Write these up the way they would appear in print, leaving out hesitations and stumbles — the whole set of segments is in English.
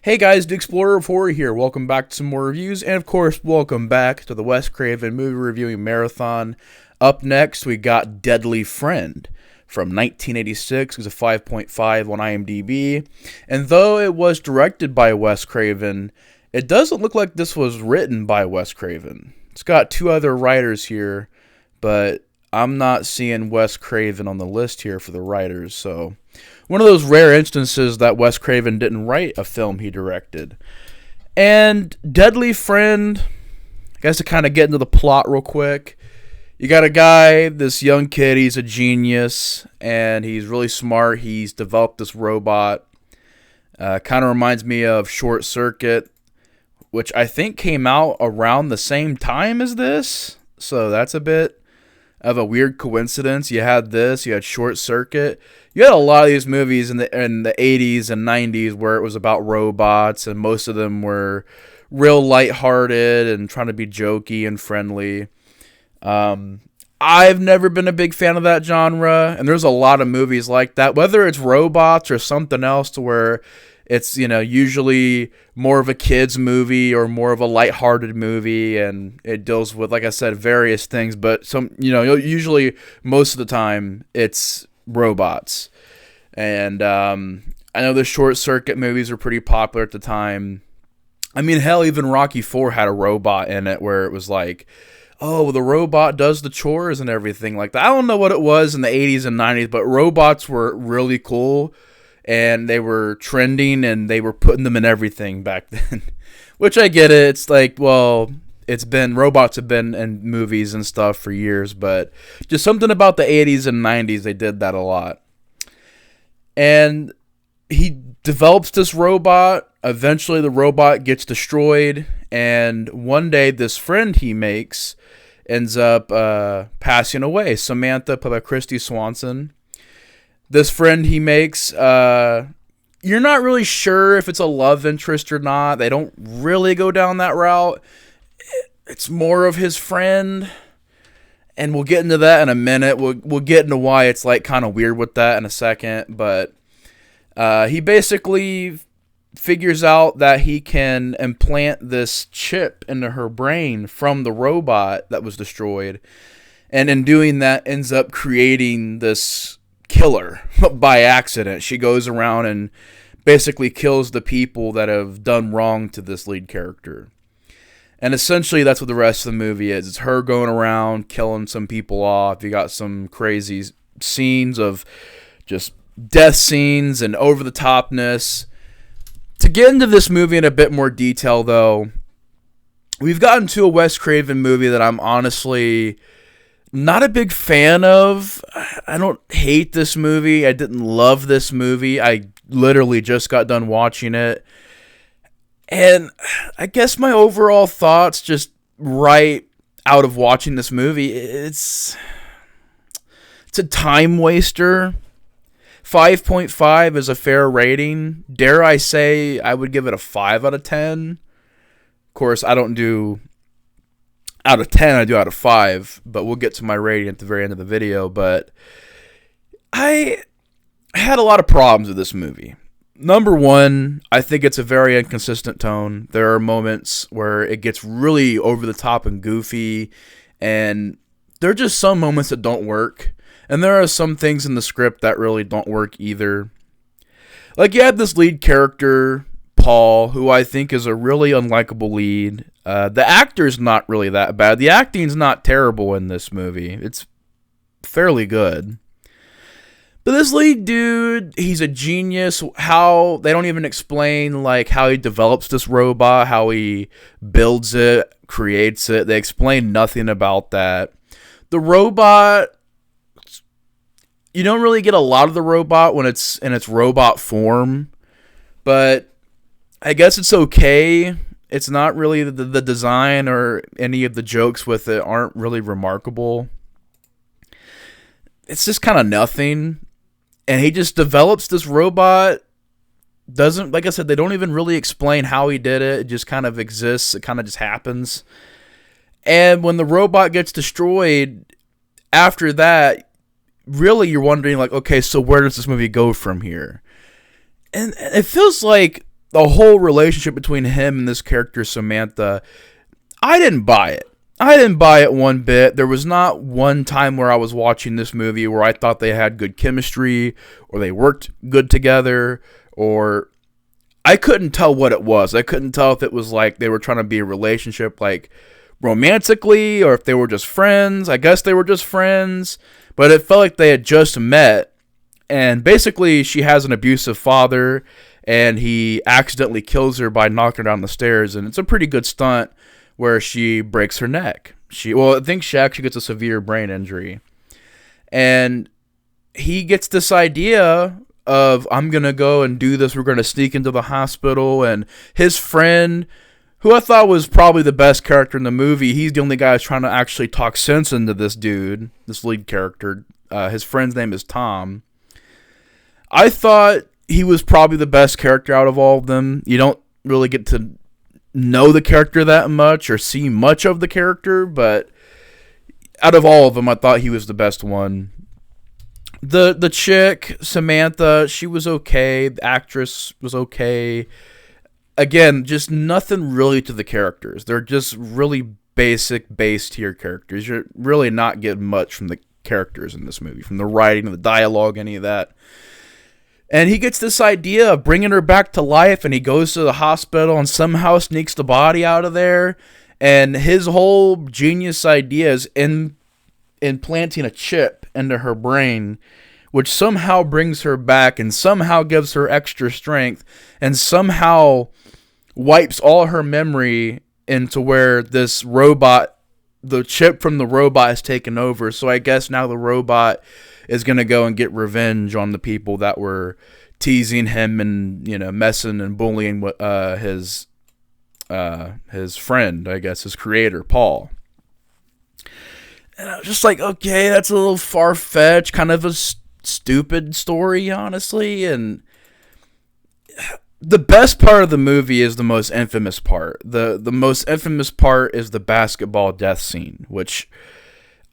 Hey guys, the Explorer of Horror here. Welcome back to some more reviews, and of course, welcome back to the Wes Craven movie reviewing marathon. Up next, we got Deadly Friend from 1986. It was a 5.5 on IMDb, and though it was directed by Wes Craven, it doesn't look like this was written by Wes Craven. It's got two other writers here, but I'm not seeing Wes Craven on the list here for the writers, so one of those rare instances that Wes Craven didn't write a film he directed. And Deadly Friend, I guess to kind of get into the plot real quick, you got a guy, this young kid, he's a genius, and he's really smart. He's developed this robot. Kind of reminds me of Short Circuit, which I think came out around the same time as this. So that's a bit of a weird coincidence. You had this, you had Short Circuit. You had a lot of these movies in the 80s and 90s where it was about robots, and most of them were real lighthearted and trying to be jokey and friendly. I've never been a big fan of that genre, and there's a lot of movies like that, whether it's robots or something else, to where it's, usually more of a kid's movie or more of a lighthearted movie, and it deals with, like I said, various things, but usually most of the time it's robots. And I know the Short Circuit movies were pretty popular at the time. I mean, hell, even Rocky IV had a robot in it where it was like, oh, the robot does the chores and everything like that. I don't know what it was in the 80s and 90s, but robots were really cool, and they were trending, and they were putting them in everything back then. Which I get it. It's like, well, robots have been in movies and stuff for years, but just something about the 80s and 90s, they did that a lot. And he develops this robot. Eventually the robot gets destroyed, and one day this friend he makes ends up passing away. Samantha, played by Christy Swanson. This friend he makes, you're not really sure if it's a love interest or not. They don't really go down that route. It's more of his friend, and we'll get into that in a minute. We'll get into why it's like kind of weird with that in a second, but he basically figures out that he can implant this chip into her brain from the robot that was destroyed, and in doing that ends up creating this killer by accident. She goes around and basically kills the people that have done wrong to this lead character. And essentially that's what the rest of the movie is. It's her going around killing some people off. You got some crazy scenes of just death scenes and over-the-topness. To get into this movie in a bit more detail, though, we've gotten to a Wes Craven movie that I'm honestly not a big fan of. I don't hate this movie. I didn't love this movie. I literally just got done watching it. And I guess my overall thoughts just right out of watching this movie, it's a time waster. 5.5 is a fair rating. Dare I say I would give it a 5 out of 10. Of course, I don't do out of 10, I do out of 5, but we'll get to my rating at the very end of the video. But I had a lot of problems with this movie. Number one, I think it's a very inconsistent tone. There are moments where it gets really over the top and goofy, and there are just some moments that don't work. And there are some things in the script that really don't work either. Like, you have this lead character, Paul, who I think is a really unlikable lead. The actor's not really that bad. The acting's not terrible in this movie. It's fairly good. But this lead dude, he's a genius. How they don't even explain like how he develops this robot, how he builds it, creates it. They explain nothing about that. The robot, you don't really get a lot of the robot when it's in its robot form, but I guess it's okay. It's not really the design or any of the jokes with it aren't really remarkable. It's just kind of nothing. And he just develops this robot. Doesn't, like I said, they don't even really explain how he did it. It just kind of exists. It kind of just happens. And when the robot gets destroyed, after that, really you're wondering, like, okay, so where does this movie go from here? And it feels like the whole relationship between him and this character Samantha, I didn't buy it. I didn't buy it one bit. There was not one time where I was watching this movie where I thought they had good chemistry or they worked good together, or I couldn't tell what it was. I couldn't tell if it was like they were trying to be a relationship like romantically or if they were just friends. I guess they were just friends, but it felt like they had just met. And basically she has an abusive father and he accidentally kills her by knocking her down the stairs, and it's a pretty good stunt where she breaks her neck. I think she actually gets a severe brain injury. And he gets this idea of, I'm going to go and do this. We're going to sneak into the hospital. And his friend, who I thought was probably the best character in the movie, he's the only guy who's trying to actually talk sense into this dude, this lead character. His friend's name is Tom. I thought he was probably the best character out of all of them. You don't really get to know the character that much or see much of the character, but out of all of them, I thought he was the best one. The chick, Samantha, she was okay. The actress was okay. Again, just nothing really to the characters. They're just really basic, base tier characters. You're really not getting much from the characters in this movie, from the writing, the dialogue, any of that. And he gets this idea of bringing her back to life, and he goes to the hospital and somehow sneaks the body out of there. And his whole genius idea is implanting a chip into her brain, which somehow brings her back and somehow gives her extra strength and somehow wipes all her memory into where this robot, the chip from the robot, has taken over. So I guess now the robot is going to go and get revenge on the people that were teasing him and, messing and bullying his friend, I guess, his creator, Paul. And I was just like, okay, that's a little far-fetched, kind of a stupid story, honestly. And the best part of the movie is the most infamous part. The most infamous part is the basketball death scene, which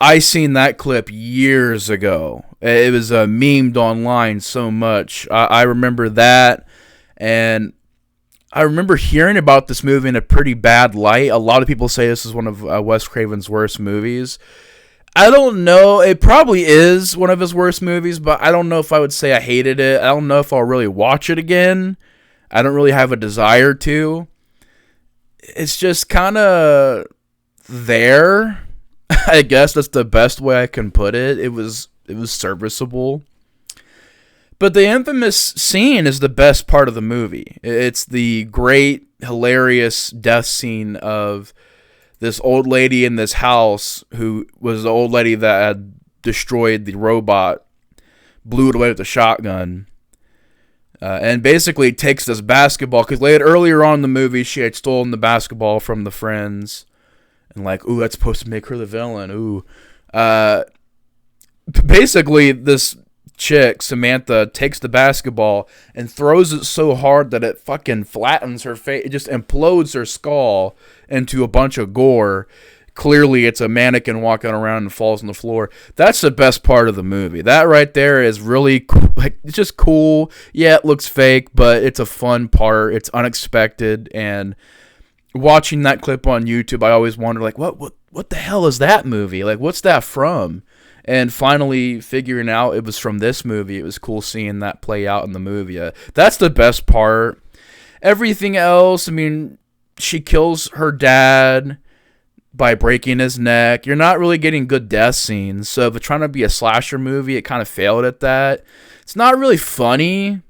I seen that clip years ago. It was memed online so much. I remember that, and I remember hearing about this movie in a pretty bad light. A lot of people say this is one of Wes Craven's worst movies. I don't know. It probably is one of his worst movies, but I don't know if I would say I hated it. I don't know if I'll really watch it again. I don't really have a desire to. It's just kind of there. I guess that's the best way I can put it. It was serviceable. But the infamous scene is the best part of the movie. It's the great, hilarious death scene of this old lady in this house who was the old lady that had destroyed the robot, blew it away with a shotgun, and basically takes this basketball, because earlier on in the movie she had stolen the basketball from the friends, and like, ooh, that's supposed to make her the villain, ooh. Basically, this chick, Samantha, takes the basketball and throws it so hard that it fucking flattens her face. It just implodes her skull into a bunch of gore. Clearly, it's a mannequin walking around and falls on the floor. That's the best part of the movie. That right there is really cool. Like, it's just cool. Yeah, it looks fake, but it's a fun part. It's unexpected. And watching that clip on YouTube, I always wonder, like, what the hell is that movie? Like, what's that from? And finally figuring out it was from this movie. It was cool seeing that play out in the movie. That's the best part. Everything else, I mean, she kills her dad by breaking his neck. You're not really getting good death scenes. So if it's trying to be a slasher movie, it kind of failed at that. It's not really funny.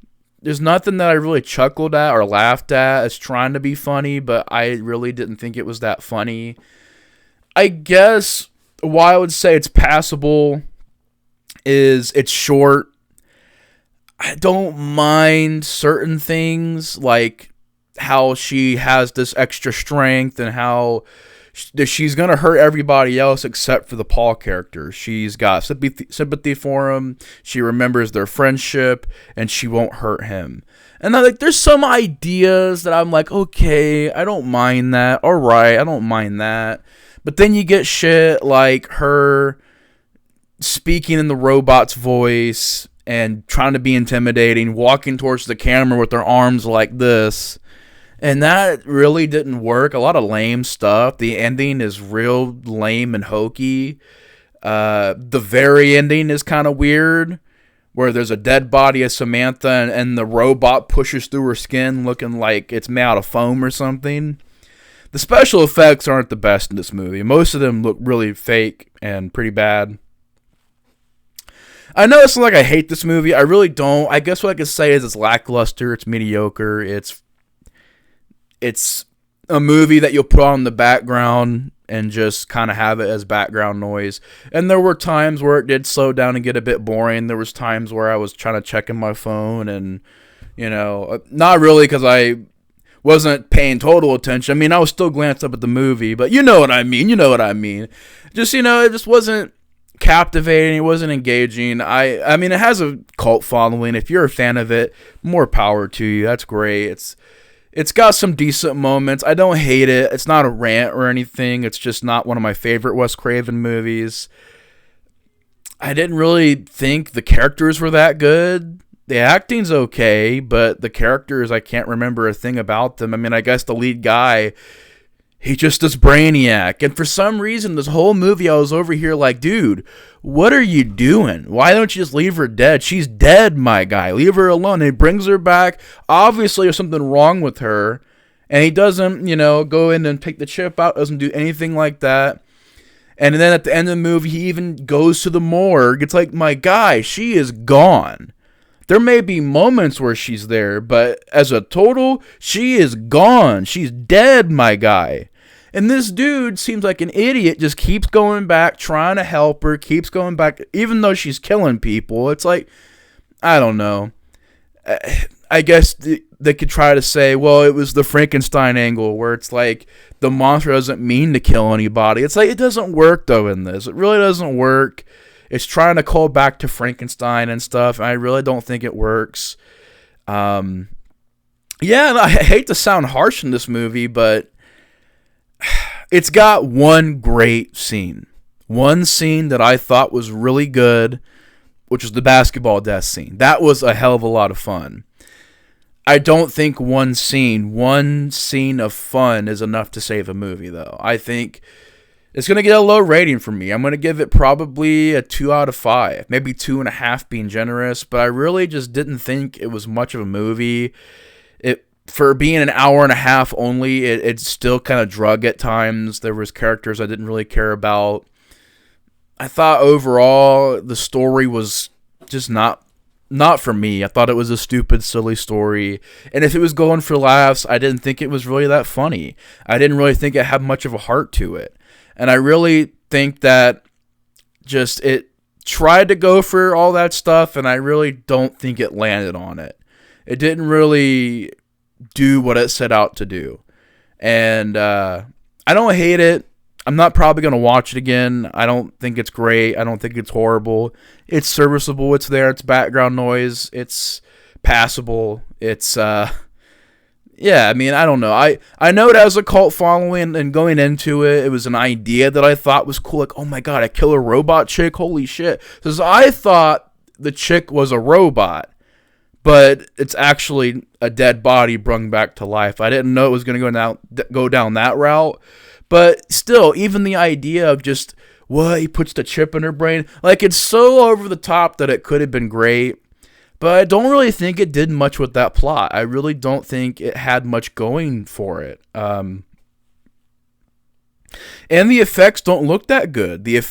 There's nothing that I really chuckled at or laughed at. It's trying to be funny, but I really didn't think it was that funny. I guess why I would say it's passable is it's short. I don't mind certain things, like how she has this extra strength and how she's going to hurt everybody else except for the Paul character. She's got sympathy for him. She remembers their friendship, and she won't hurt him. And there's some ideas that I'm like, okay, I don't mind that. All right, I don't mind that. But then you get shit like her speaking in the robot's voice and trying to be intimidating, walking towards the camera with her arms like this. And that really didn't work. A lot of lame stuff. The ending is real lame and hokey. The very ending is kind of weird, where there's a dead body of Samantha and the robot pushes through her skin looking like it's made out of foam or something. The special effects aren't the best in this movie. Most of them look really fake and pretty bad. I know it's not like I hate this movie. I really don't. I guess what I could say is it's lackluster. It's mediocre. It's a movie that you'll put on in the background and just kind of have it as background noise. And there were times where it did slow down and get a bit boring. There was times where I was trying to check in my phone and, not really because I wasn't paying total attention. I mean, I was still glancing up at the movie, but you know what I mean. Just, it just wasn't captivating. It wasn't engaging. I mean, it has a cult following. If you're a fan of it, more power to you. That's great. It's got some decent moments. I don't hate it. It's not a rant or anything. It's just not one of my favorite Wes Craven movies. I didn't really think the characters were that good. The acting's okay, but the characters, I can't remember a thing about them. I mean, I guess the lead guy, he just this brainiac. And for some reason, this whole movie, I was over here like, dude, what are you doing? Why don't you just leave her dead? She's dead, my guy. Leave her alone. And he brings her back. Obviously, there's something wrong with her. And he doesn't, go in and take the chip out. Doesn't do anything like that. And then at the end of the movie, he even goes to the morgue. It's like, my guy, she is gone. There may be moments where she's there, but as a total, she is gone. She's dead, my guy. And this dude seems like an idiot, just keeps going back, trying to help her, keeps going back, even though she's killing people. It's like, I don't know. I guess they could try to say, well, it was the Frankenstein angle, where it's like the monster doesn't mean to kill anybody. It's like, it doesn't work, though, in this. It really doesn't work. It's trying to call back to Frankenstein and stuff. And I really don't think it works. Yeah, I hate to sound harsh in this movie, but it's got one great scene. One scene that I thought was really good, which was the basketball death scene. That was a hell of a lot of fun. I don't think one scene of fun is enough to save a movie, though. I think it's going to get a low rating from me. I'm going to give it probably a 2 out of 5, maybe 2.5 being generous, but I really just didn't think it was much of a movie. For being an hour and a half only, it still kind of drug at times. There was characters I didn't really care about. I thought overall the story was just not for me. I thought it was a stupid, silly story. And if it was going for laughs, I didn't think it was really that funny. I didn't really think it had much of a heart to it. And I really think that just it tried to go for all that stuff, and I really don't think it landed on it. It didn't really do what it set out to do. And I don't hate it. I'm not probably going to watch it again. I don't think it's great. I don't think it's horrible. It's serviceable. It's there. It's background noise. It's passable. It's yeah, I mean, I don't know. I know it has a cult following, and going into it, it was an idea that I thought was cool. Like, oh my god, a killer robot chick? Holy shit. Because I thought the chick was a robot, but it's actually a dead body brung back to life. I didn't know it was going to go down that route. But still, even the idea of just, he puts the chip in her brain, like, it's so over the top that it could have been great. But I don't really think it did much with that plot. I really don't think it had much going for it. And the effects don't look that good. The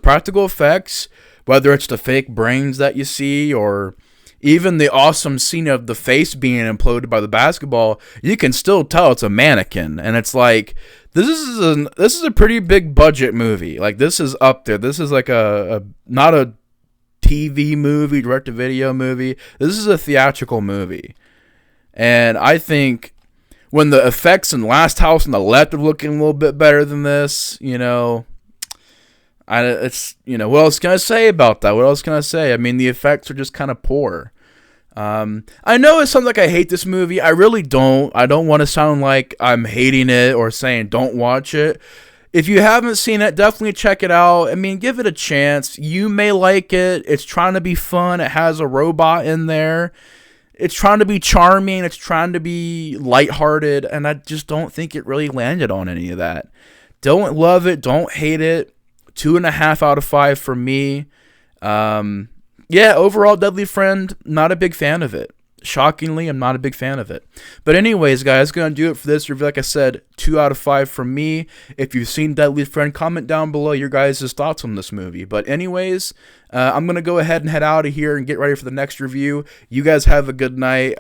practical effects, whether it's the fake brains that you see or even the awesome scene of the face being imploded by the basketball, you can still tell it's a mannequin. And it's like, this is a pretty big budget movie. Like, this is up there. This is like not a TV movie, direct-to-video movie. This is a theatrical movie. And I think when the effects in Last House on the Left are looking a little bit better than this, what else can I say about that? What else can I say? I mean, the effects are just kind of poor. I know it sounds like I hate this movie. I really don't. I don't want to sound like I'm hating it or saying don't watch it. If you haven't seen it, definitely check it out. I mean, give it a chance. You may like it. It's trying to be fun. It has a robot in there. it's trying to be charming, it's trying to be lighthearted, and I just don't think it really landed on any of that. Don't love it, don't hate it. 2.5 out of 5 for me. Yeah, overall, Deadly Friend, not a big fan of it. Shockingly, I'm not a big fan of it. But anyways, guys, going to do it for this review. Like I said, 2 out of 5 from me. If you've seen Deadly Friend, comment down below your guys' thoughts on this movie. But anyways, I'm going to go ahead and head out of here and get ready for the next review. You guys have a good night.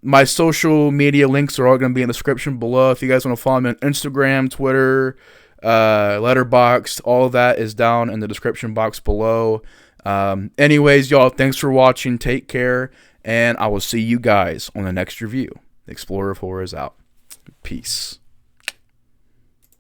My social media links are all going to be in the description below. If you guys want to follow me on Instagram, Twitter, Letterboxd, all of that is down in the description box below. Anyways, y'all, thanks for watching. Take care. And I will see you guys on the next review. Explorer 4 is out. Peace.